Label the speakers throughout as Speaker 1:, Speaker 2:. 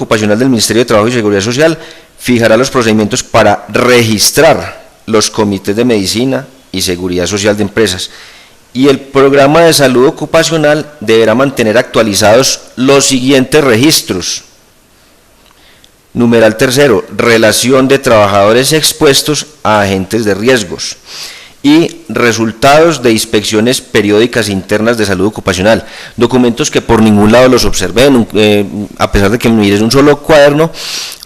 Speaker 1: Ocupacional del Ministerio de Trabajo y Seguridad Social fijará los procedimientos para registrar los comités de medicina y seguridad social de empresas. Y el programa de salud ocupacional deberá mantener actualizados los siguientes registros. Numeral tercero, relación de trabajadores expuestos a agentes de riesgos y resultados de inspecciones periódicas internas de salud ocupacional, documentos que por ningún lado los observé, a pesar de que mires un solo cuaderno,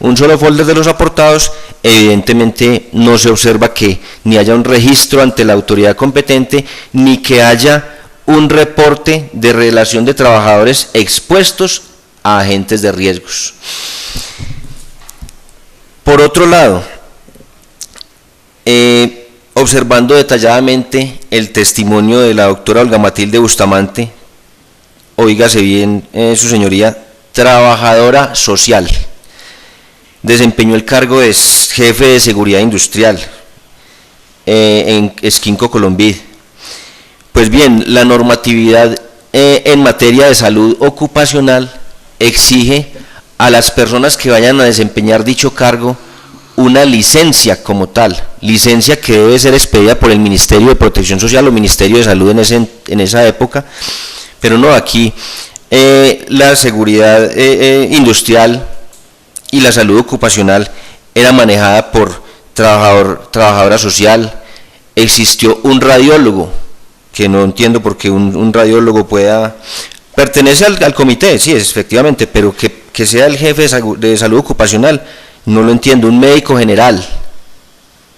Speaker 1: un solo folder de los aportados, evidentemente no se observa que ni haya un registro ante la autoridad competente, ni que haya un reporte de relación de trabajadores expuestos a agentes de riesgos. Por otro lado, observando detalladamente el testimonio de la doctora Olga Matilde Bustamante, óigase bien, su señoría, trabajadora social, desempeñó el cargo de jefe de seguridad industrial en Esquinco Colombid. Pues bien, la normatividad en materia de salud ocupacional exige a las personas que vayan a desempeñar dicho cargo una licencia como tal, licencia que debe ser expedida por el Ministerio de Protección Social o Ministerio de Salud en esa época, pero no, aquí la seguridad industrial y la salud ocupacional era manejada por trabajadora social. Existió un radiólogo, que no entiendo por qué un radiólogo pueda, pertenece al comité, sí, efectivamente, pero que sea el jefe de salud ocupacional, no lo entiendo. Un médico general.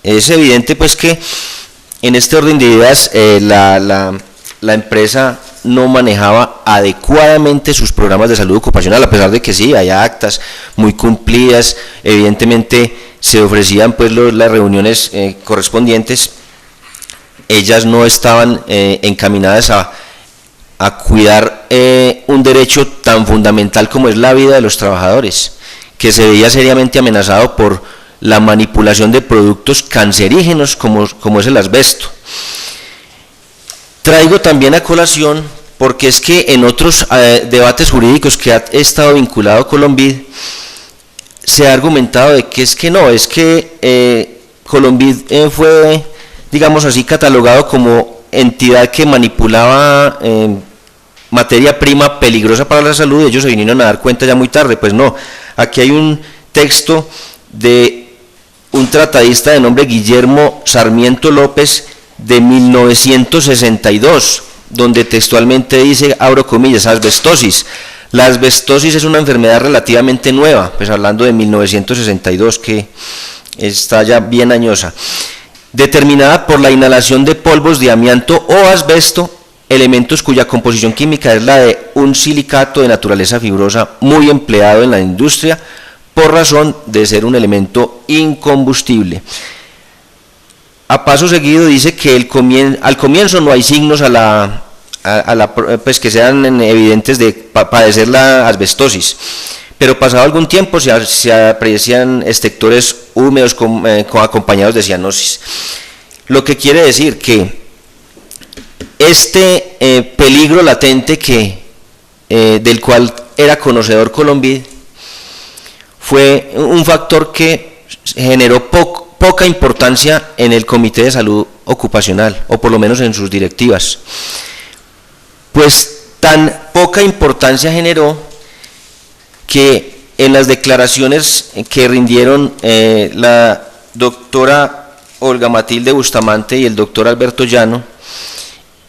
Speaker 1: Es evidente pues que en este orden de ideas la empresa no manejaba adecuadamente sus programas de salud ocupacional, a pesar de que sí, hay actas muy cumplidas, evidentemente se ofrecían pues las reuniones correspondientes, ellas no estaban encaminadas a cuidar un derecho tan fundamental como es la vida de los trabajadores, que se veía seriamente amenazado por la manipulación de productos cancerígenos como es el asbesto. Traigo también a colación, porque es que en otros debates jurídicos que ha estado vinculado Colombid, se ha argumentado de que es que no, es que Colombid fue, digamos así, catalogado como entidad que manipulaba materia prima peligrosa para la salud, ellos se vinieron a dar cuenta ya muy tarde. Pues no, aquí hay un texto de un tratadista de nombre Guillermo Sarmiento López de 1962, donde textualmente dice, abro comillas, asbestosis. La asbestosis es una enfermedad relativamente nueva, pues hablando de 1962, que está ya bien añosa, determinada por la inhalación de polvos de amianto o asbesto, elementos cuya composición química es la de un silicato de naturaleza fibrosa muy empleado en la industria por razón de ser un elemento incombustible. A paso seguido dice que al comienzo no hay signos pues que sean evidentes de padecer la asbestosis, pero pasado algún tiempo se aprecian estectores húmedos acompañados de cianosis. Lo que quiere decir que este peligro latente del cual era conocedor Colombid fue un factor que generó poca importancia en el Comité de Salud Ocupacional, o por lo menos en sus directivas. Pues tan poca importancia generó que en las declaraciones que rindieron la doctora Olga Matilde Bustamante y el doctor Alberto Llano,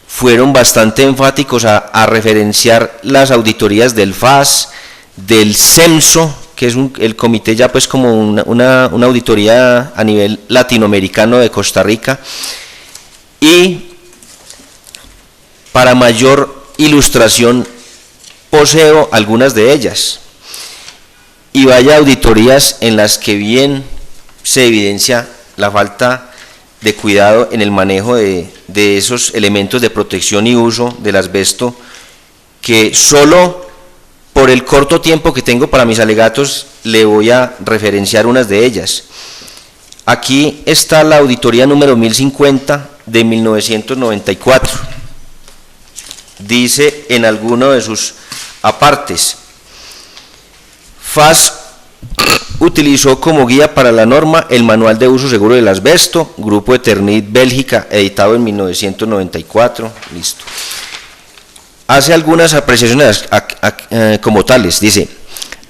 Speaker 1: fueron bastante enfáticos a referenciar las auditorías del FAS, del CEMSO, que es el comité ya pues como una auditoría a nivel latinoamericano de Costa Rica, y para mayor ilustración poseo algunas de ellas, y vaya auditorías en las que bien se evidencia la falta de cuidado en el manejo de esos elementos de protección y uso del asbesto, que solo por el corto tiempo que tengo para mis alegatos le voy a referenciar unas de ellas. Aquí está la auditoría número 1050 de 1994. Dice en alguno de sus apartes: FAS utilizó como guía para la norma el Manual de Uso Seguro del Asbesto, Grupo Eternit Bélgica, editado en 1994, listo. Hace algunas apreciaciones como tales, dice: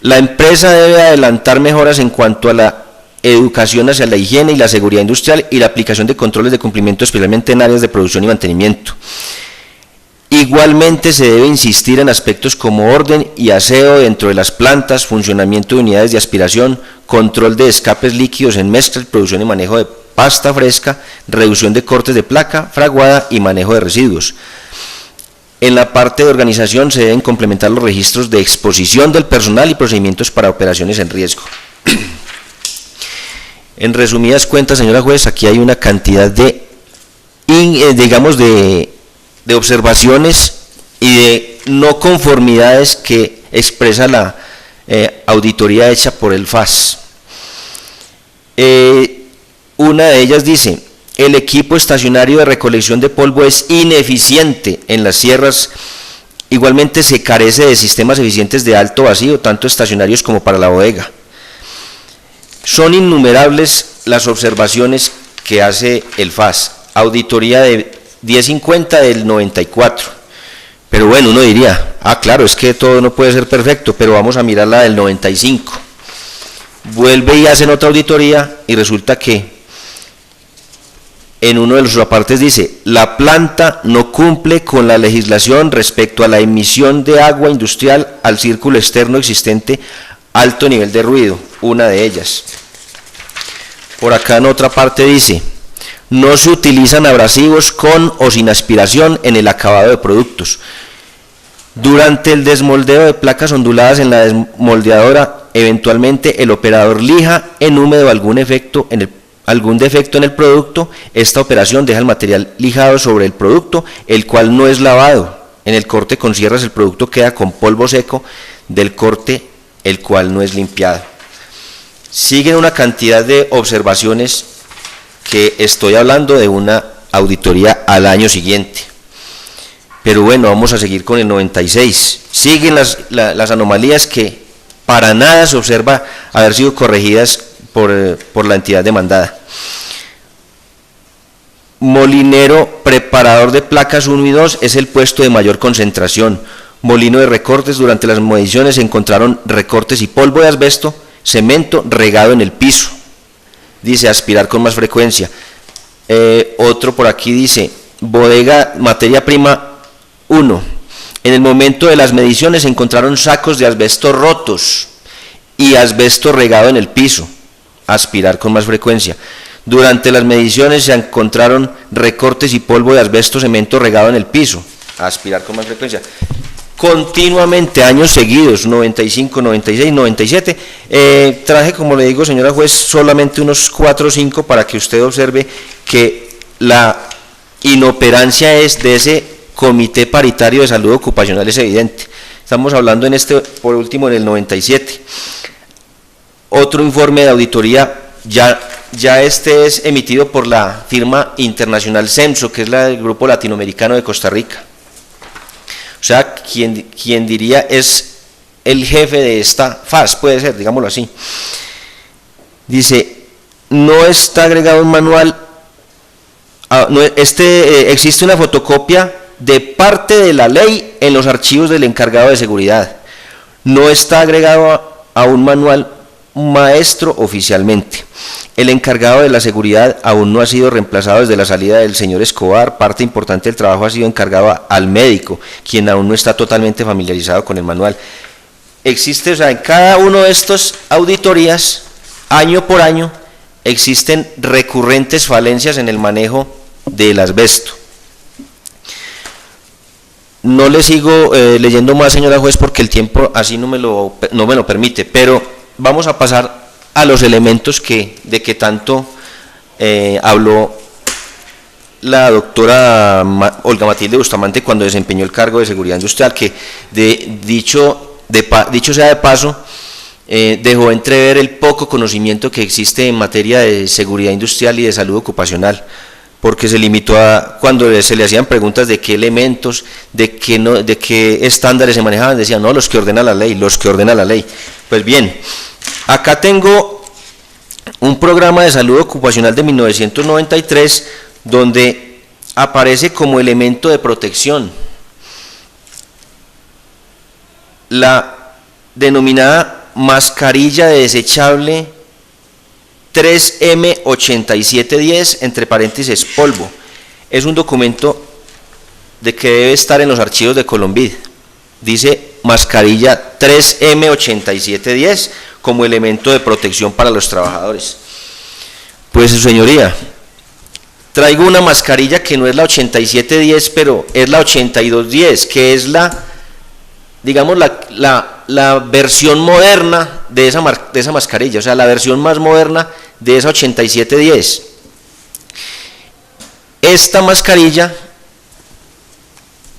Speaker 1: la empresa debe adelantar mejoras en cuanto a la educación hacia la higiene y la seguridad industrial y la aplicación de controles de cumplimiento, especialmente en áreas de producción y mantenimiento. Igualmente se debe insistir en aspectos como orden y aseo dentro de las plantas, funcionamiento de unidades de aspiración, control de escapes líquidos en mezclas, producción y manejo de pasta fresca, reducción de cortes de placa, fraguada y manejo de residuos. En la parte de organización se deben complementar los registros de exposición del personal y procedimientos para operaciones en riesgo. En resumidas cuentas, señora juez, aquí hay una cantidad de, digamos, de observaciones y de no conformidades que expresa la auditoría hecha por el FAS. Una de ellas dice: el equipo estacionario de recolección de polvo es ineficiente en las sierras. Igualmente se carece de sistemas eficientes de alto vacío, tanto estacionarios como para la bodega. Son innumerables las observaciones que hace el FAS. Auditoría de 1050 del 94. Pero bueno, uno diría, claro, es que todo no puede ser perfecto, pero vamos a mirar la del 95. Vuelve y hacen otra auditoría y resulta que en uno de los apartes dice: la planta no cumple con la legislación respecto a la emisión de agua industrial al círculo externo existente, alto nivel de ruido, una de ellas. Por acá en otra parte dice: no se utilizan abrasivos con o sin aspiración en el acabado de productos. Durante el desmoldeo de placas onduladas en la desmoldeadora, eventualmente el operador lija en húmedo algún defecto en el producto. Esta operación deja el material lijado sobre el producto, el cual no es lavado. En el corte con sierras el producto queda con polvo seco del corte, el cual no es limpiado. Siguen una cantidad de observaciones que estoy hablando de una auditoría al año siguiente. Pero bueno, vamos a seguir con el 96. Siguen las anomalías que para nada se observa haber sido corregidas por la entidad demandada. Molinero preparador de placas 1 y 2 es el puesto de mayor concentración. Molino de recortes: durante las mediciones se encontraron recortes y polvo de asbesto, cemento regado en el piso. Dice: aspirar con más frecuencia. Otro por aquí dice: bodega, materia prima 1. En el momento de las mediciones se encontraron sacos de asbesto rotos y asbesto regado en el piso. Aspirar con más frecuencia. Durante las mediciones se encontraron recortes y polvo de asbesto, cemento regado en el piso. Aspirar con más frecuencia. Continuamente, años seguidos, 95, 96, 97. Traje, como le digo, señora juez, solamente unos 4 o 5 para que usted observe que la inoperancia de ese Comité Paritario de Salud Ocupacional es evidente. Estamos hablando por último, en el 97. Otro informe de auditoría, ya este es emitido por la firma internacional CEMSO, que es la del Grupo Latinoamericano de Costa Rica. O sea, quien diría es el jefe de esta FAS, puede ser, digámoslo así. Dice: no está agregado un manual, existe una fotocopia de parte de la ley en los archivos del encargado de seguridad. No está agregado a un manual maestro oficialmente. El encargado de la seguridad aún no ha sido reemplazado desde la salida del señor Escobar. Parte importante del trabajo ha sido encargado al médico, quien aún no está totalmente familiarizado con el manual. Existe, o sea, en cada uno de estos auditorías, año por año, existen recurrentes falencias en el manejo del asbesto. No le sigo leyendo más, señora juez, porque el tiempo así no me lo permite, pero vamos a pasar a los elementos de que tanto habló la doctora Olga Matilde Bustamante cuando desempeñó el cargo de seguridad industrial, que dicho sea de paso, dejó entrever el poco conocimiento que existe en materia de seguridad industrial y de salud ocupacional. porque se limitó a, cuando se le hacían preguntas de qué elementos, de qué estándares se manejaban, decían, no, los que ordena la ley, los que ordena la ley. Pues bien, acá tengo un programa de salud ocupacional de 1993, donde aparece como elemento de protección la denominada mascarilla desechable 3M8710, entre paréntesis polvo. Es un documento de que debe estar en los archivos de Colombid. Dice mascarilla 3M8710 como elemento de protección para los trabajadores. Pues su señoría, traigo una mascarilla que no es la 8710, pero es la 8210, que es la, digamos, la versión moderna de esa mascarilla, o sea, la versión más moderna de esa 8710. Esta mascarilla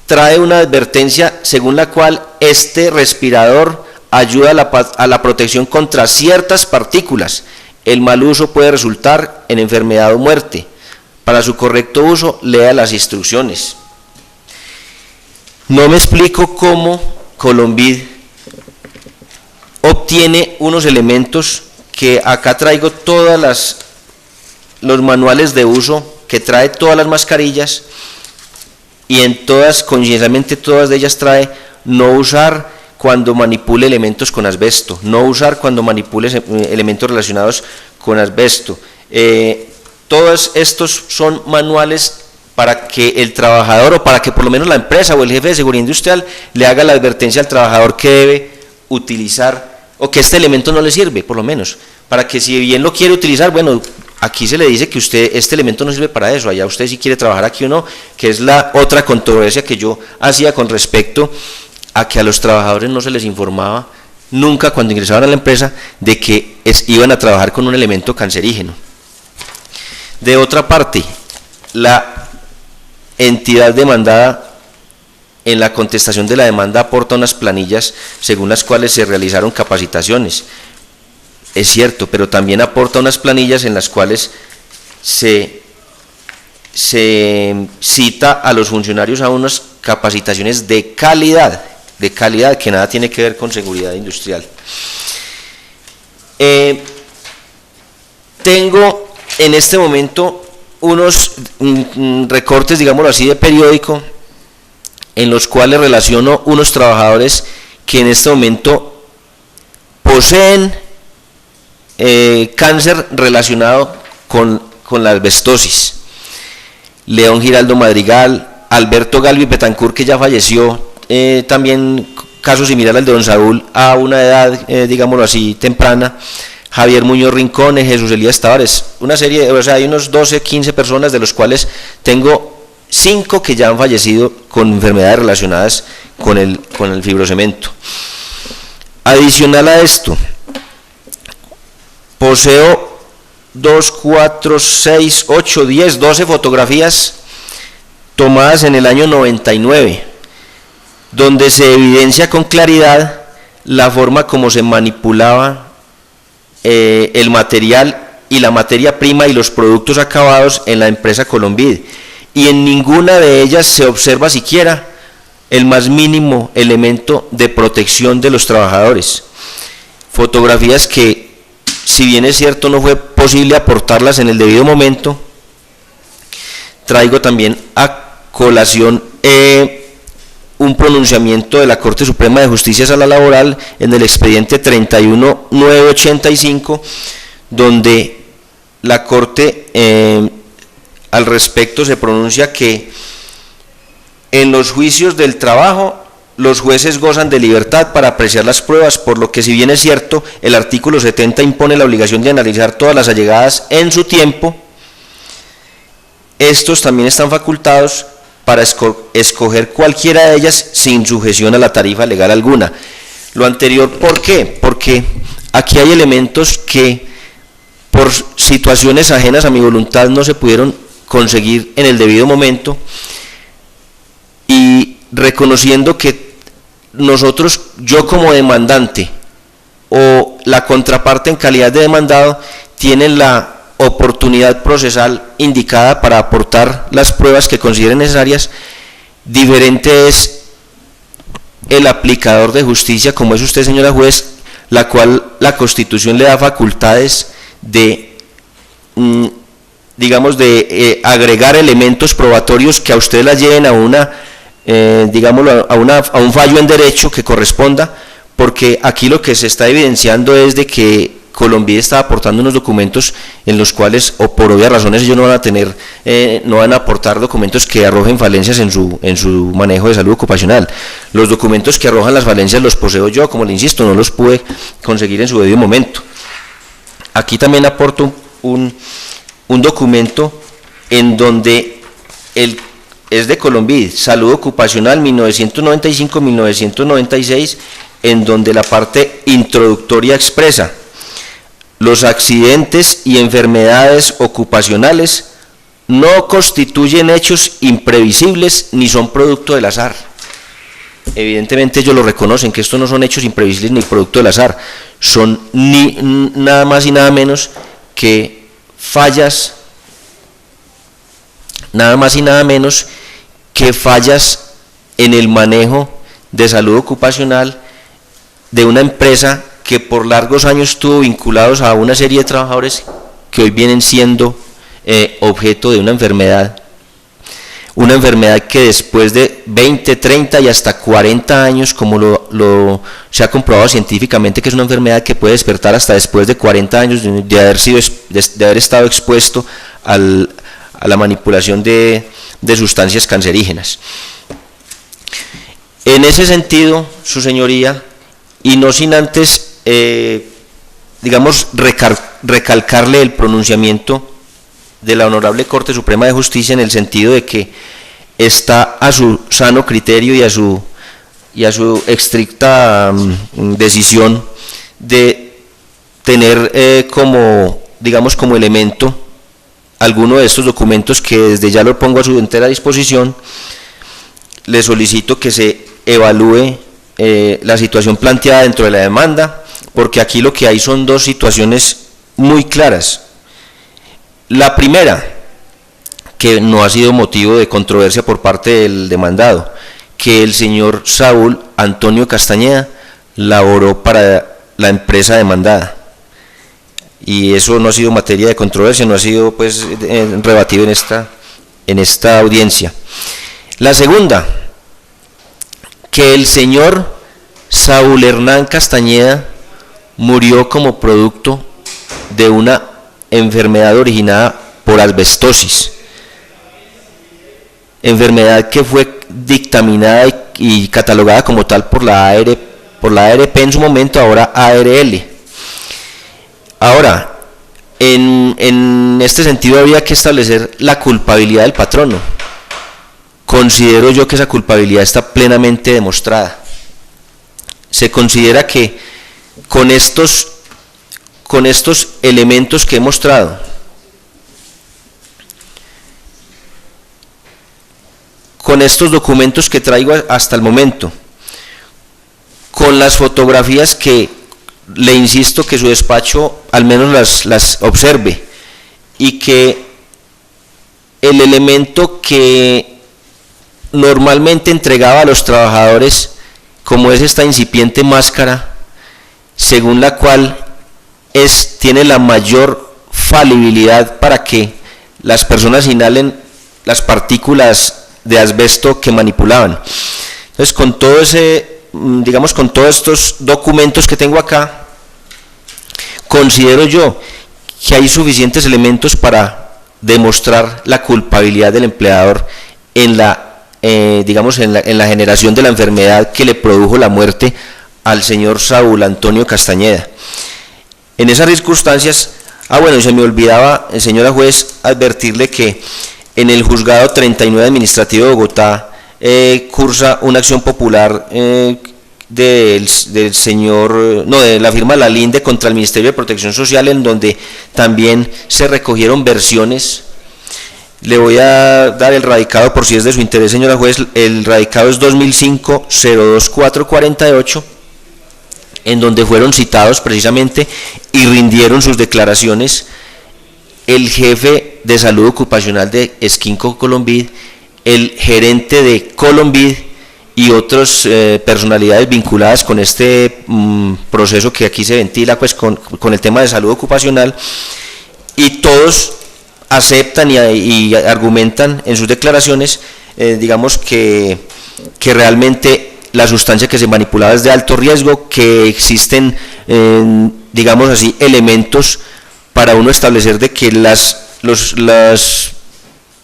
Speaker 1: trae una advertencia según la cual este respirador ayuda a la protección contra ciertas partículas. El mal uso puede resultar en enfermedad o muerte. Para su correcto uso, lea las instrucciones. No me explico cómo Colombid obtiene unos elementos que acá traigo los manuales de uso que trae todas las mascarillas, y en todas, coincidentemente todas de ellas trae no usar cuando manipule elementos con asbesto, no usar cuando manipule elementos relacionados con asbesto. Todos estos son manuales para que el trabajador, o para que por lo menos la empresa o el jefe de seguridad industrial le haga la advertencia al trabajador que debe utilizar, o que este elemento no le sirve, por lo menos, para que si bien lo quiere utilizar, bueno, aquí se le dice que este elemento no sirve para eso, allá usted si quiere trabajar aquí o no, que es la otra controversia que yo hacía con respecto a que a los trabajadores no se les informaba nunca cuando ingresaban a la empresa de que iban a trabajar con un elemento cancerígeno. De otra parte, la entidad demandada en la contestación de la demanda aporta unas planillas según las cuales se realizaron capacitaciones. Es cierto, pero también aporta unas planillas en las cuales se cita a los funcionarios a unas capacitaciones de calidad que nada tiene que ver con seguridad industrial. Tengo en este momento unos recortes, digámoslo así, de periódico, en los cuales relaciono unos trabajadores que en este momento poseen cáncer relacionado con la asbestosis. León Giraldo Madrigal, Alberto Galvi Betancourt, que ya falleció, también caso similar al de don Saúl, a una edad, digámoslo así, temprana. Javier Muñoz Rincón, Jesús Elías Tavares, una serie, o sea, hay unos 12, 15 personas, de los cuales tengo 5 que ya han fallecido con enfermedades relacionadas con el fibrocemento. Adicional a esto, poseo 2, 4, 6, 8, 10, 12 fotografías tomadas en el año 99, donde se evidencia con claridad la forma como se manipulaba el material y la materia prima y los productos acabados en la empresa Colombid, y en ninguna de ellas se observa siquiera el más mínimo elemento de protección de los trabajadores. Fotografías que, si bien es cierto no fue posible aportarlas en el debido momento, traigo también a colación un pronunciamiento de la Corte Suprema de Justicia Sala Laboral en el expediente 31985, donde la Corte al respecto se pronuncia que en los juicios del trabajo los jueces gozan de libertad para apreciar las pruebas, por lo que, si bien es cierto, el artículo 70 impone la obligación de analizar todas las allegadas en su tiempo, estos también están facultados para escoger cualquiera de ellas sin sujeción a la tarifa legal alguna. Lo anterior, ¿por qué? Porque aquí hay elementos que por situaciones ajenas a mi voluntad no se pudieron conseguir en el debido momento, y reconociendo que nosotros, yo como demandante o la contraparte en calidad de demandado, tienen la oportunidad procesal indicada para aportar las pruebas que consideren necesarias. Diferente es el aplicador de justicia, como es usted, señora juez, la cual la Constitución le da facultades de, digamos, de agregar elementos probatorios que a usted la lleven a una, digámoslo, a un fallo en derecho que corresponda, porque aquí lo que se está evidenciando es de que Colombia está aportando unos documentos en los cuales, o por obvias razones, ellos no van a tener, no van a aportar documentos que arrojen falencias en su manejo de salud ocupacional. Los documentos que arrojan las falencias los poseo yo, como le insisto, no los pude conseguir en su debido momento. Aquí también aporto un documento en donde es de Colombia, Salud Ocupacional 1995-1996, en donde la parte introductoria expresa: los accidentes y enfermedades ocupacionales no constituyen hechos imprevisibles ni son producto del azar. Evidentemente ellos lo reconocen, que estos no son hechos imprevisibles ni producto del azar, son nada más y nada menos que fallas, en el manejo de salud ocupacional de una empresa que por largos años estuvo vinculados a una serie de trabajadores que hoy vienen siendo objeto de una enfermedad que después de 20, 30 y hasta 40 años, como se ha comprobado científicamente, que es una enfermedad que puede despertar hasta después de 40 años de haber estado expuesto a la manipulación de sustancias cancerígenas. En ese sentido, su señoría, y no sin antes, digamos, recalcarle el pronunciamiento de la Honorable Corte Suprema de Justicia, en el sentido de que está a su sano criterio y a su estricta decisión de tener como elemento alguno de estos documentos, que desde ya lo pongo a su entera disposición. Le solicito que se evalúe la situación planteada dentro de la demanda, porque aquí lo que hay son dos situaciones muy claras. La primera, que no ha sido motivo de controversia por parte del demandado, que el señor Saúl Antonio Castañeda laboró para la empresa demandada, y eso no ha sido materia de controversia, no ha sido pues rebatido en esta audiencia. La segunda, que el señor Saúl Hernán Castañeda murió como producto de una enfermedad originada por asbestosis, enfermedad que fue dictaminada y catalogada como tal por la ARP en su momento, ahora ARL. Ahora, en este sentido habría que establecer la culpabilidad del patrono. Considero yo que esa culpabilidad está plenamente demostrada. Se considera que con estos elementos que he mostrado, con estos documentos que traigo hasta el momento, con las fotografías que le insisto que su despacho al menos las observe, y que el elemento que normalmente entregaba a los trabajadores, como es esta incipiente máscara, según la cual tiene la mayor falibilidad para que las personas inhalen las partículas de asbesto que manipulaban. Entonces, con todo con todos estos documentos que tengo acá, considero yo que hay suficientes elementos para demostrar la culpabilidad del empleador en la generación de la enfermedad que le produjo la muerte al señor Saúl Antonio Castañeda. En esas circunstancias, y se me olvidaba, señora juez, advertirle que en el juzgado 39 administrativo de Bogotá cursa una acción popular de la firma La Linde contra el Ministerio de Protección Social, en donde también se recogieron versiones. Le voy a dar el radicado por si es de su interés, señora juez. El radicado es 2005-02448, en donde fueron citados precisamente y rindieron sus declaraciones el jefe de salud ocupacional de Esquinco Colombiad, el gerente de Colombiad y otras personalidades vinculadas con este proceso que aquí se ventila pues con el tema de salud ocupacional, y todos aceptan y argumentan en sus declaraciones, digamos que realmente la sustancia que se manipulaba es de alto riesgo, que existen, digamos así, elementos para uno establecer de que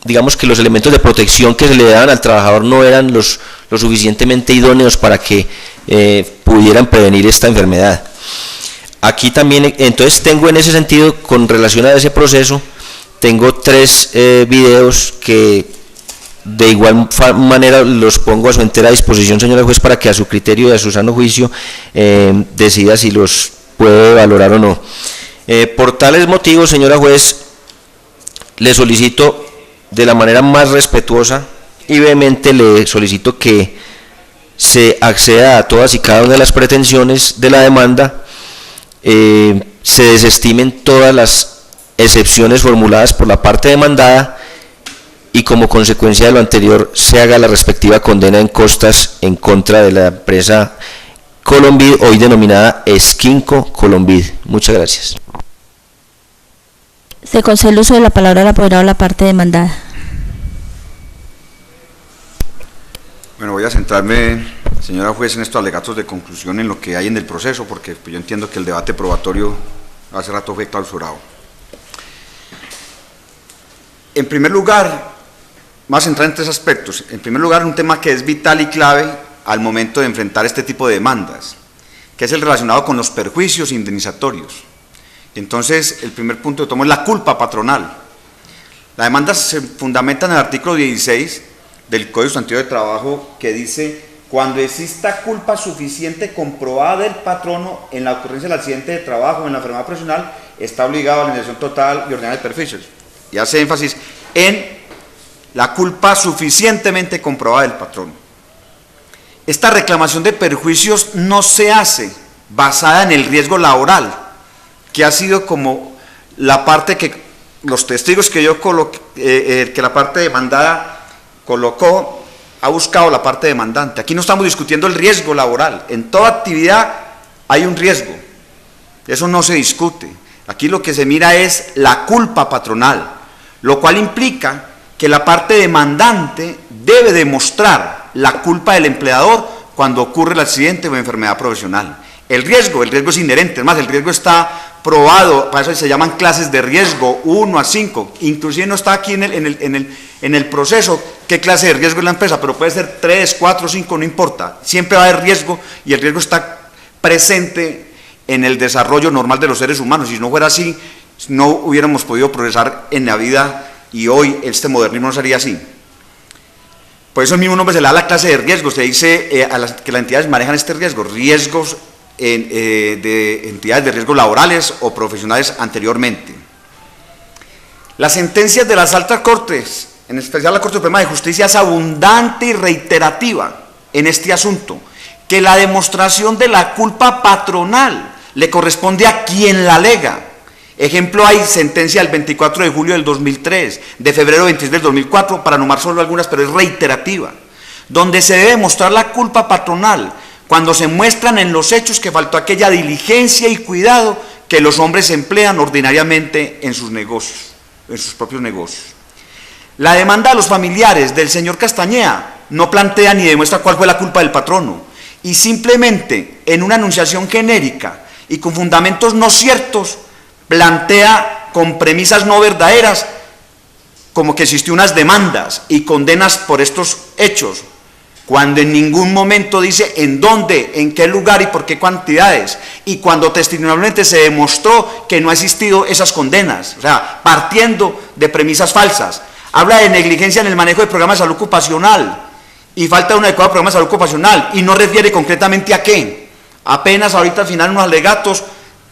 Speaker 1: digamos que los elementos de protección que se le daban al trabajador no eran lo suficientemente idóneos para que pudieran prevenir esta enfermedad. Aquí también, entonces tengo en ese sentido, con relación a ese proceso, tengo 3 videos que de igual manera los pongo a su entera disposición, señora juez, para que a su criterio y a su sano juicio decida si los puede valorar o no. Por tales motivos, señora juez, le solicito de la manera más respetuosa y vehemente, le solicito que se acceda a todas y cada una de las pretensiones de la demanda, se desestimen todas las excepciones formuladas por la parte demandada y como consecuencia de lo anterior se haga la respectiva condena en costas en contra de la empresa Colombiad, hoy denominada Esquinco Colombiad. Muchas gracias.
Speaker 2: Se concede el uso de la palabra al apoderado de la parte demandada.
Speaker 3: Bueno, voy a centrarme, señora juez, en estos alegatos de conclusión, en lo que hay en el proceso, porque pues, yo entiendo que el debate probatorio hace rato fue clausurado. En primer lugar, vamos a centrar en 3 aspectos. En primer lugar, un tema que es vital y clave al momento de enfrentar este tipo de demandas, que es el relacionado con los perjuicios indemnizatorios. Entonces, el primer punto que tomo es la culpa patronal. La demanda se fundamenta en el artículo 16 del Código Sustantivo de Trabajo, que dice: cuando exista culpa suficiente comprobada del patrono en la ocurrencia del accidente de trabajo o en la enfermedad profesional, está obligado a la indemnización total y ordinaria de perjuicios. Y hace énfasis en la culpa suficientemente comprobada del patrono. Esta reclamación de perjuicios no se hace basada en el riesgo laboral, que ha sido como la parte que los testigos que yo coloqué, que la parte demandada colocó, ha buscado la parte demandante. Aquí no estamos discutiendo el riesgo laboral. En toda actividad hay un riesgo, eso no se discute. Aquí lo que se mira es la culpa patronal, lo cual implica que la parte demandante debe demostrar la culpa del empleador cuando ocurre el accidente o enfermedad profesional. El riesgo es inherente, es más, el riesgo está probado, para eso se llaman clases de riesgo 1 a 5, inclusive no está aquí en el proceso qué clase de riesgo es la empresa, pero puede ser 3, 4, 5, no importa, siempre va a haber riesgo y el riesgo está presente en el desarrollo normal de los seres humanos. Si no fuera así, no hubiéramos podido progresar en la vida y hoy este modernismo no sería así. Por eso el mismo nombre se le da la clase de riesgo, se dice que las entidades manejan este riesgo, riesgos de entidades de riesgos laborales o profesionales anteriormente. Las sentencias de las altas cortes, en especial la Corte Suprema de Justicia, es abundante y reiterativa en este asunto, que la demostración de la culpa patronal le corresponde a quien la alega. Ejemplo, hay sentencia del 24 de julio del 2003, de febrero 26 del 2004, para nombrar solo algunas, pero es reiterativa, donde se debe demostrar la culpa patronal cuando se muestran en los hechos que faltó aquella diligencia y cuidado que los hombres emplean ordinariamente en sus negocios, en sus propios negocios. La demanda de los familiares del señor Castañeda no plantea ni demuestra cuál fue la culpa del patrono, y simplemente en una enunciación genérica y con fundamentos no ciertos, plantea con premisas no verdaderas como que existió unas demandas y condenas por estos hechos, cuando en ningún momento dice en dónde, en qué lugar y por qué cantidades, y cuando testimonialmente se demostró que no ha existido esas condenas, o sea, partiendo de premisas falsas. Habla de negligencia en el manejo de programas de salud ocupacional y falta de un adecuado programa de salud ocupacional, y no refiere concretamente a qué. Apenas ahorita al final unos alegatos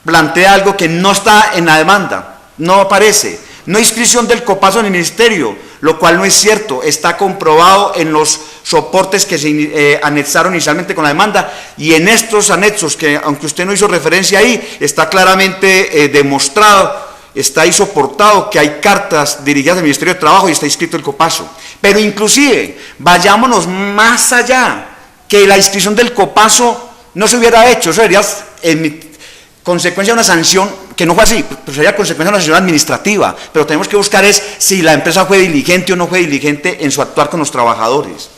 Speaker 3: plantea algo que no está en la demanda, no aparece. No hay inscripción del copazo en el ministerio, lo cual no es cierto, está comprobado en los soportes que se anexaron inicialmente con la demanda, y en estos anexos, que aunque usted no hizo referencia ahí, está claramente demostrado está ahí soportado que hay cartas dirigidas al Ministerio de Trabajo y está inscrito el Copaso. Pero inclusive, vayámonos más allá, que la inscripción del Copaso no se hubiera hecho, eso sería consecuencia de una sanción, que no fue así, pero sería consecuencia de una sanción administrativa, pero tenemos que buscar es si la empresa fue diligente o no fue diligente en su actuar con los trabajadores.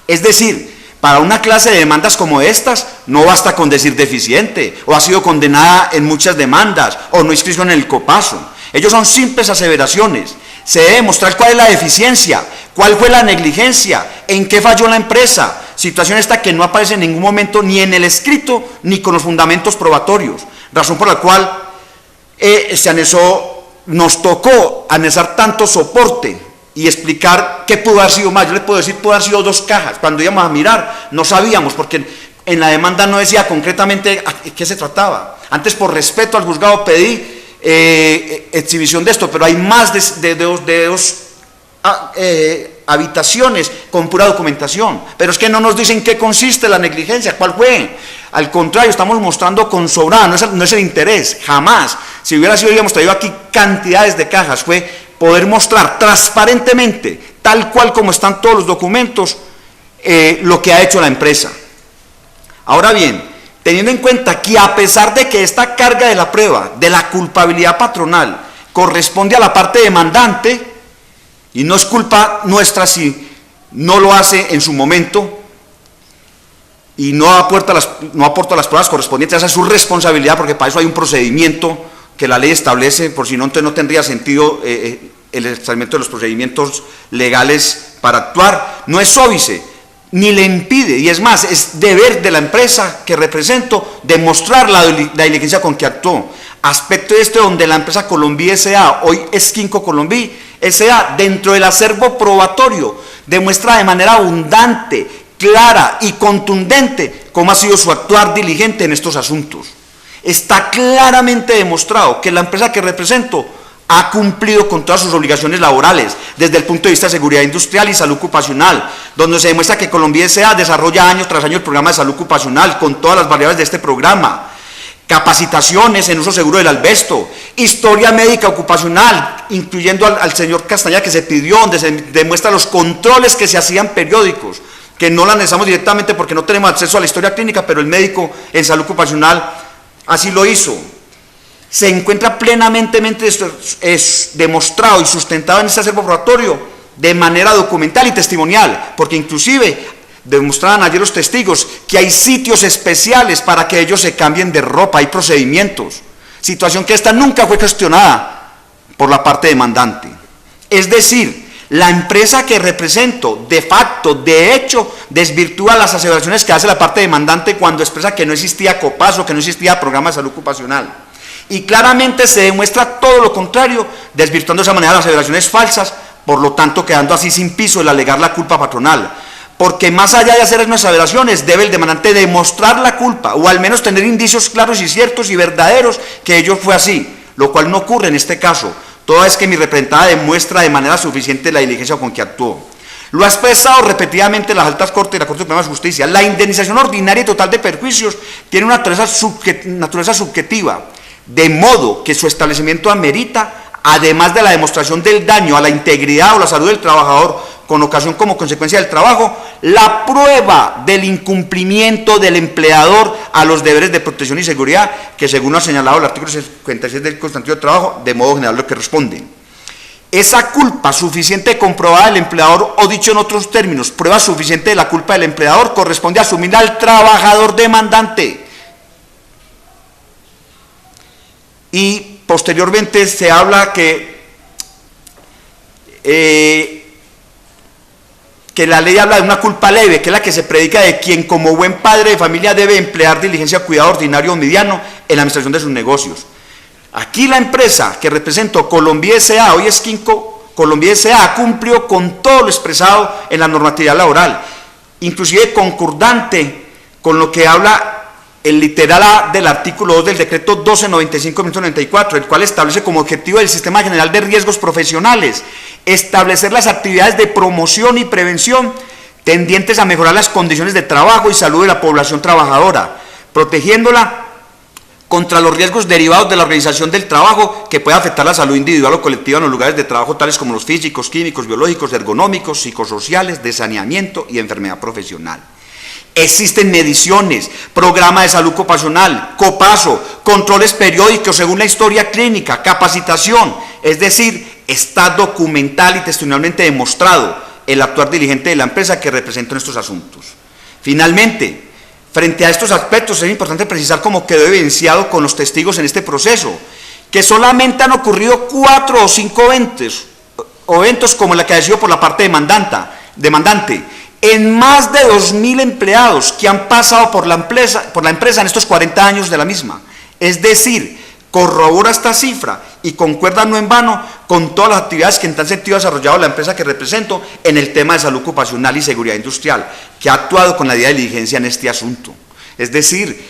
Speaker 3: Es decir, para una clase de demandas como estas, no basta con decir deficiente, o ha sido condenada en muchas demandas, o no inscrito en el Copaso. Ellos son simples aseveraciones. Se debe demostrar cuál es la deficiencia, cuál fue la negligencia, en qué falló la empresa, situación esta que no aparece en ningún momento ni en el escrito, ni con los fundamentos probatorios, razón por la cual nos tocó anexar tanto soporte y explicar qué pudo haber sido más. Yo le puedo decir, pudo haber sido 2 cajas. Cuando íbamos a mirar, no sabíamos, porque en la demanda no decía concretamente a qué se trataba. Antes, por respeto al juzgado, pedí exhibición de esto, pero hay más de dos habitaciones con pura documentación. Pero es que no nos dicen qué consiste la negligencia, cuál fue. Al contrario, estamos mostrando con sobrada, no es el interés, jamás. Si hubiera sido, hubiéramos traído aquí cantidades de cajas, fue poder mostrar transparentemente, tal cual como están todos los documentos, lo que ha hecho la empresa. Ahora bien, teniendo en cuenta que a pesar de que esta carga de la prueba de la culpabilidad patronal corresponde a la parte demandante, y no es culpa nuestra si no lo hace en su momento, y no aporta las pruebas correspondientes, esa es su responsabilidad, porque para eso hay un procedimiento que la ley establece, por si no, entonces no tendría sentido el establecimiento de los procedimientos legales para actuar. No es óbice, ni le impide, y es más, es deber de la empresa que represento demostrar la diligencia con que actuó. Aspecto donde la empresa Colombia S.A., hoy Esquinco Colombia S.A., dentro del acervo probatorio, demuestra de manera abundante, clara y contundente cómo ha sido su actuar diligente en estos asuntos. Está claramente demostrado que la empresa que represento ha cumplido con todas sus obligaciones laborales, desde el punto de vista de seguridad industrial y salud ocupacional, donde se demuestra que Colombia S.A. desarrolla año tras año el programa de salud ocupacional, con todas las variables de este programa, capacitaciones en uso seguro del asbesto, historia médica ocupacional, incluyendo al señor Castañeda que se pidió, donde se demuestra los controles que se hacían periódicos, que no la analizamos directamente porque no tenemos acceso a la historia clínica, pero el médico en salud ocupacional así lo hizo. Se encuentra plenamente demostrado y sustentado en este acervo probatorio de manera documental y testimonial, porque inclusive demostraban ayer los testigos que hay sitios especiales para que ellos se cambien de ropa, hay procedimientos, situación que esta nunca fue cuestionada por la parte demandante. Es decir, la empresa que represento, de facto, de hecho, desvirtúa las aseveraciones que hace la parte demandante cuando expresa que no existía Copaso, que no existía programa de salud ocupacional. Y claramente se demuestra todo lo contrario, desvirtuando de esa manera las aseveraciones falsas, por lo tanto quedando así sin piso el alegar la culpa patronal. Porque más allá de hacer esas aseveraciones, debe el demandante demostrar la culpa, o al menos tener indicios claros y ciertos y verdaderos que ello fue así, lo cual no ocurre en este caso, toda vez que mi representada demuestra de manera suficiente la diligencia con que actuó. Lo ha expresado repetidamente en las altas cortes y la Corte Suprema de Justicia. La indemnización ordinaria y total de perjuicios tiene una naturaleza subjetiva, de modo que su establecimiento amerita, además de la demostración del daño a la integridad o la salud del trabajador con ocasión como consecuencia del trabajo, la prueba del incumplimiento del empleador a los deberes de protección y seguridad, que según ha señalado el artículo 56 del Constitución del Trabajo, de modo general lo que responde. Esa culpa suficiente comprobada del empleador, o dicho en otros términos, prueba suficiente de la culpa del empleador, corresponde a asumir al trabajador demandante. Y posteriormente se habla que la ley habla de una culpa leve, que es la que se predica de quien como buen padre de familia debe emplear diligencia, cuidado ordinario o mediano en la administración de sus negocios. Aquí la empresa que represento, Colombia S.A., hoy Esquinco Colombia S.A., cumplió con todo lo expresado en la normatividad laboral, inclusive concordante con lo que habla el literal A del artículo 2 del decreto 1295/1994, el cual establece como objetivo del Sistema General de Riesgos Profesionales establecer las actividades de promoción y prevención tendientes a mejorar las condiciones de trabajo y salud de la población trabajadora, protegiéndola contra los riesgos derivados de la organización del trabajo que puede afectar la salud individual o colectiva en los lugares de trabajo tales como los físicos, químicos, biológicos, ergonómicos, psicosociales, de saneamiento y enfermedad profesional. Existen mediciones, programa de salud ocupacional, COPASO, controles periódicos según la historia clínica, capacitación, es decir, está documental y testimonialmente demostrado el actuar diligente de la empresa que representa en estos asuntos. Finalmente, frente a estos aspectos es importante precisar cómo quedó evidenciado con los testigos en este proceso, que solamente han ocurrido 4 o 5 eventos como la que ha sido por la parte demandante, en más de 2.000 empleados que han pasado por la empresa en estos 40 años de la misma. Es decir, corrobora esta cifra y concuerda no en vano con todas las actividades que en tal sentido ha desarrollado la empresa que represento en el tema de salud ocupacional y seguridad industrial, que ha actuado con la debida diligencia en este asunto. Es decir,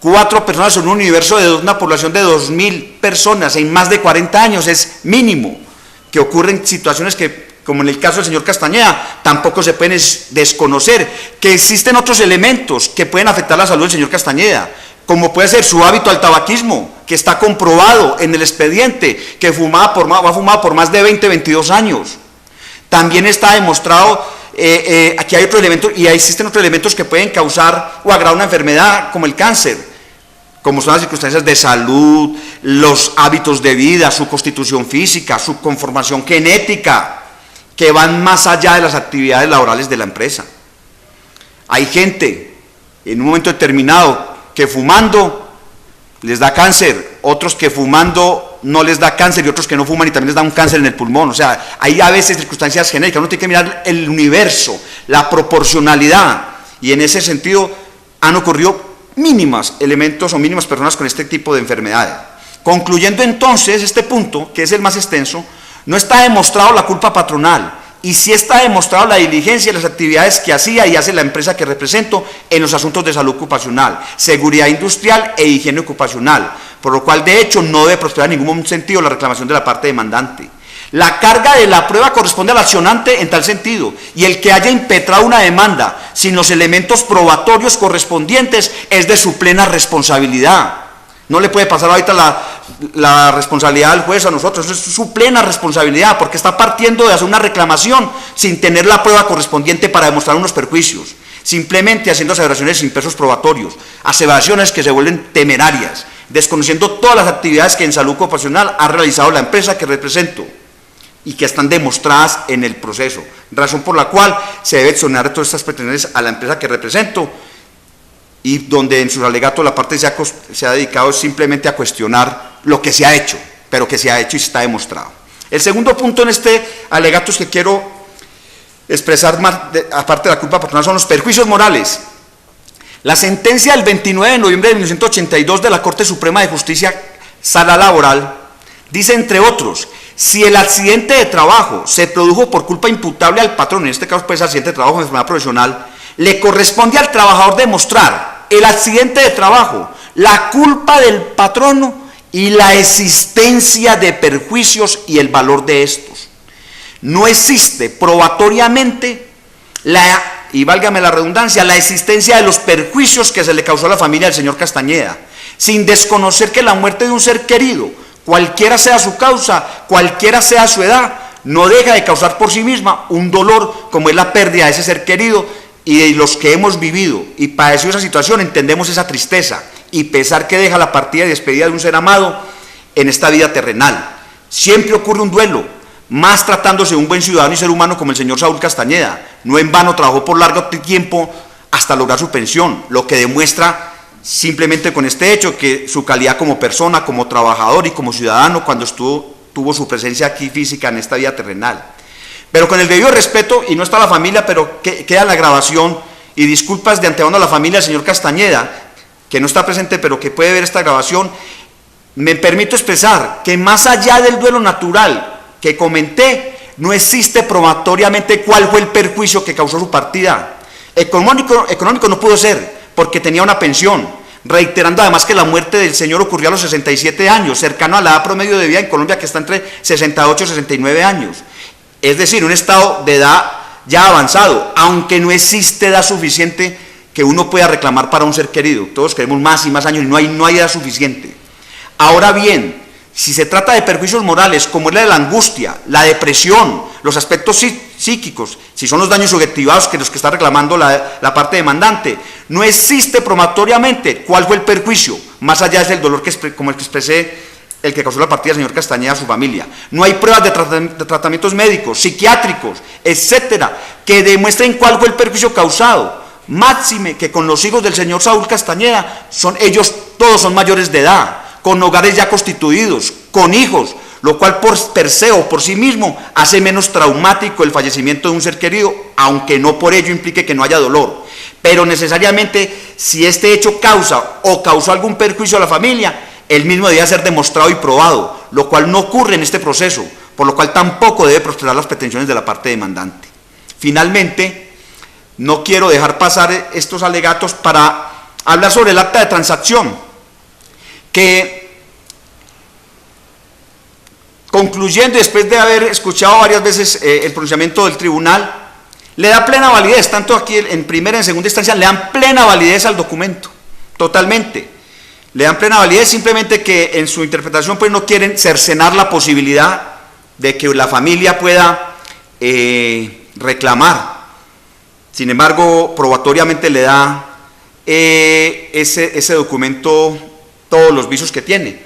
Speaker 3: 4 personas en un universo de una población de 2.000 personas en más de 40 años es mínimo, que ocurren situaciones que, como en el caso del señor Castañeda, tampoco se pueden desconocer, que existen otros elementos que pueden afectar la salud del señor Castañeda, como puede ser su hábito al tabaquismo, que está comprobado en el expediente, que ha fumado por más de 20, 22 años. También está demostrado, aquí hay otros elementos, y existen otros elementos que pueden causar o agravar una enfermedad, como el cáncer, como son las circunstancias de salud, los hábitos de vida, su constitución física, su conformación genética, que van más allá de las actividades laborales de la empresa. Hay gente, en un momento determinado, que fumando les da cáncer, otros que fumando no les da cáncer y otros que no fuman y también les da un cáncer en el pulmón. O sea, hay a veces circunstancias genéticas, uno tiene que mirar el universo, la proporcionalidad, y en ese sentido han ocurrido mínimas elementos o mínimas personas con este tipo de enfermedades. Concluyendo entonces este punto, que es el más extenso, no está demostrado la culpa patronal, y sí está demostrado la diligencia y las actividades que hacía y hace la empresa que represento en los asuntos de salud ocupacional, seguridad industrial e higiene ocupacional, por lo cual de hecho no debe prosperar en ningún sentido la reclamación de la parte demandante. La carga de la prueba corresponde al accionante en tal sentido, y el que haya impetrado una demanda sin los elementos probatorios correspondientes es de su plena responsabilidad. No le puede pasar ahorita la responsabilidad al juez a nosotros, eso es su plena responsabilidad, porque está partiendo de hacer una reclamación sin tener la prueba correspondiente para demostrar unos perjuicios, simplemente haciendo aseveraciones sin pesos probatorios, aseveraciones que se vuelven temerarias, desconociendo todas las actividades que en salud ocupacional ha realizado la empresa que represento y que están demostradas en el proceso, razón por la cual se debe exonerar de todas estas pretensiones a la empresa que represento, y donde en sus alegatos la parte se ha dedicado simplemente a cuestionar lo que se ha hecho, pero que se ha hecho y está demostrado. El segundo punto en este alegato es que quiero expresar, aparte de la culpa patronal, son los perjuicios morales. La sentencia del 29 de noviembre de 1982 de la Corte Suprema de Justicia, Sala Laboral, dice, entre otros, si el accidente de trabajo se produjo por culpa imputable al patrón, en este caso pues accidente de trabajo o enfermedad profesional, le corresponde al trabajador demostrar el accidente de trabajo, la culpa del patrono y la existencia de perjuicios y el valor de estos. No existe probatoriamente, y válgame la redundancia, la existencia de los perjuicios que se le causó a la familia del señor Castañeda, sin desconocer que la muerte de un ser querido, cualquiera sea su causa, cualquiera sea su edad, no deja de causar por sí misma un dolor como es la pérdida de ese ser querido, y de los que hemos vivido y padecido esa situación entendemos esa tristeza y pesar que deja la partida y despedida de un ser amado en esta vida terrenal. Siempre ocurre un duelo, más tratándose de un buen ciudadano y ser humano como el señor Saúl Castañeda. No en vano trabajó por largo tiempo hasta lograr su pensión, lo que demuestra simplemente con este hecho que su calidad como persona, como trabajador y como ciudadano cuando tuvo su presencia aquí física en esta vida terrenal. Pero con el debido respeto, y no está la familia, pero queda la grabación, y disculpas de antemano a la familia del señor Castañeda, que no está presente, pero que puede ver esta grabación, me permito expresar que más allá del duelo natural que comenté, no existe probatoriamente cuál fue el perjuicio que causó su partida. Económico no pudo ser, porque tenía una pensión, reiterando además que la muerte del señor ocurrió a los 67 años, cercano a la edad promedio de vida en Colombia, que está entre 68 y 69 años. Es decir, un estado de edad ya avanzado, aunque no existe edad suficiente que uno pueda reclamar para un ser querido. Todos queremos más y más años y no hay edad suficiente. Ahora bien, si se trata de perjuicios morales, como es la de la angustia, la depresión, los aspectos psíquicos, si son los daños subjetivados que los que está reclamando la parte demandante, no existe probatoriamente cuál fue el perjuicio, más allá del dolor como el que expresé, el que causó la partida del señor Castañeda a su familia. No hay pruebas de tratamientos médicos, psiquiátricos, etcétera, que demuestren cuál fue el perjuicio causado. Máxime que con los hijos del señor Saúl Castañeda, ellos todos son mayores de edad, con hogares ya constituidos, con hijos, lo cual per se o por sí mismo hace menos traumático el fallecimiento de un ser querido, aunque no por ello implique que no haya dolor. Pero necesariamente, si este hecho causa o causó algún perjuicio a la familia, el mismo debe ser demostrado y probado, lo cual no ocurre en este proceso, por lo cual tampoco debe prosperar las pretensiones de la parte demandante. Finalmente, no quiero dejar pasar estos alegatos para hablar sobre el acta de transacción, que, concluyendo, después de haber escuchado varias veces el pronunciamiento del tribunal, le da plena validez, tanto aquí en primera y en segunda instancia, le dan plena validez al documento, totalmente. Le dan plena validez, simplemente que en su interpretación pues no quieren cercenar la posibilidad de que la familia pueda reclamar. Sin embargo, probatoriamente le da ese documento todos los visos que tiene.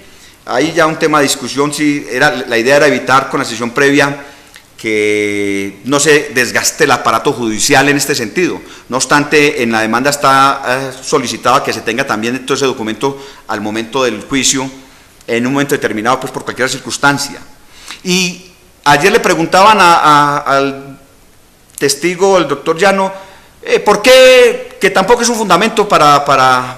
Speaker 3: Ahí ya un tema de discusión, si la idea era evitar con la sesión previa que no se desgaste el aparato judicial en este sentido. No obstante, en la demanda está solicitado que se tenga también todo ese documento al momento del juicio, en un momento determinado, pues por cualquier circunstancia. Y ayer le preguntaban al testigo, el doctor Llano, ¿por qué? Que tampoco es un fundamento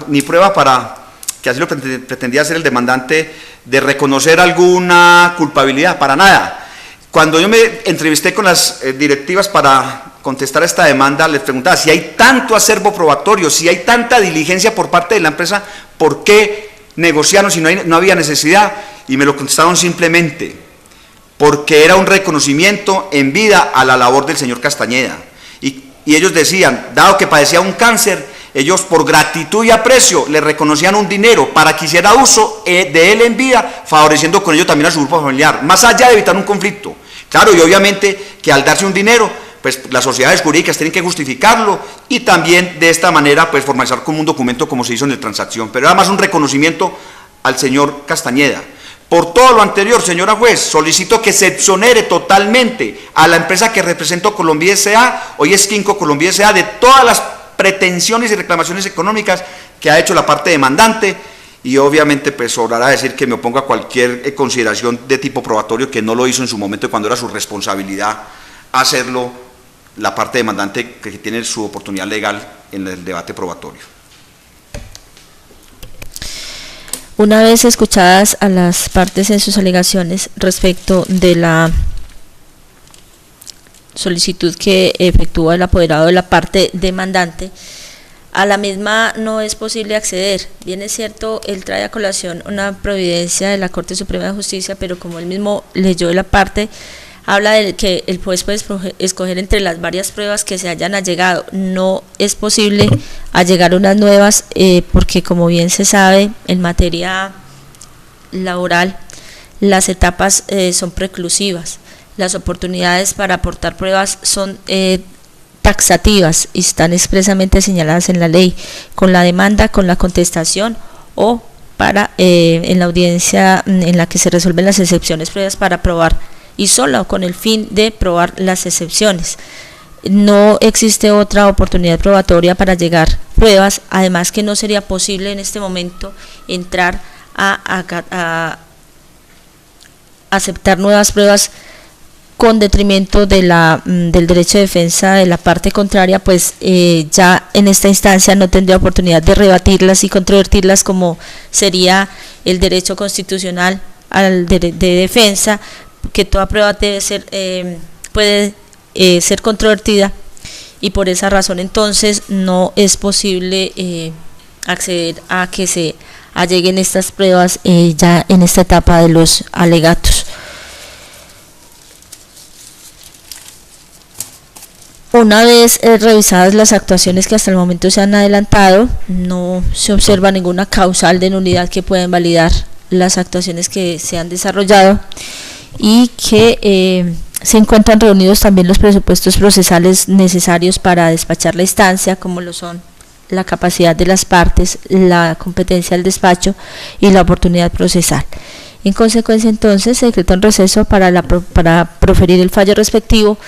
Speaker 3: ni prueba para, que así lo pretendía hacer el demandante, de reconocer alguna culpabilidad, para nada. Cuando yo me entrevisté con las directivas para contestar a esta demanda, les preguntaba si hay tanto acervo probatorio, si hay tanta diligencia por parte de la empresa, ¿por qué negociaron si no había necesidad? Y me lo contestaron simplemente, porque era un reconocimiento en vida a la labor del señor Castañeda. Y ellos decían, dado que padecía un cáncer, ellos por gratitud y aprecio le reconocían un dinero para que hiciera uso de él en vida, favoreciendo con ello también a su grupo familiar, más allá de evitar un conflicto. Claro, y obviamente que al darse un dinero, pues las sociedades jurídicas tienen que justificarlo y también de esta manera pues formalizar como un documento como se hizo en la transacción, pero era más un reconocimiento al señor Castañeda. Por todo lo anterior, señora juez, solicito que se exonere totalmente a la empresa que representó Colombia S.A., hoy es Quinco Colombia S.A., de todas las pretensiones y reclamaciones económicas que ha hecho la parte demandante, y obviamente pues sobrará decir que me opongo a cualquier consideración de tipo probatorio que no lo hizo en su momento cuando era su responsabilidad hacerlo la parte demandante que tiene su oportunidad legal en el debate probatorio.
Speaker 2: Una vez escuchadas a las partes en sus alegaciones respecto de la solicitud que efectúa el apoderado de la parte demandante, a la misma no es posible acceder. Bien es cierto, él trae a colación una providencia de la Corte Suprema de Justicia, pero como él mismo leyó de la parte, habla de que el juez puede escoger entre las varias pruebas que se hayan allegado. No es posible allegar unas nuevas porque, como bien se sabe, en materia laboral las etapas son preclusivas. Las oportunidades para aportar pruebas son taxativas y están expresamente señaladas en la ley, con la demanda, con la contestación o para en la audiencia en la que se resuelven las excepciones previas para probar, y solo con el fin de probar las excepciones. No existe otra oportunidad probatoria para llegar pruebas, además que no sería posible en este momento entrar a aceptar nuevas pruebas con detrimento de del derecho de defensa de la parte contraria, pues ya en esta instancia no tendría oportunidad de rebatirlas y controvertirlas, como sería el derecho constitucional de defensa, que toda prueba debe ser puede ser controvertida, y por esa razón entonces no es posible acceder a que se alleguen estas pruebas ya en esta etapa de los alegatos. Una vez revisadas las actuaciones que hasta el momento se han adelantado, no se observa ninguna causal de nulidad que pueda invalidar las actuaciones que se han desarrollado, y que se encuentran reunidos también los presupuestos procesales necesarios para despachar la instancia, como lo son la capacidad de las partes, la competencia del despacho y la oportunidad procesal. En consecuencia, entonces, se decreta un receso para proferir el fallo respectivo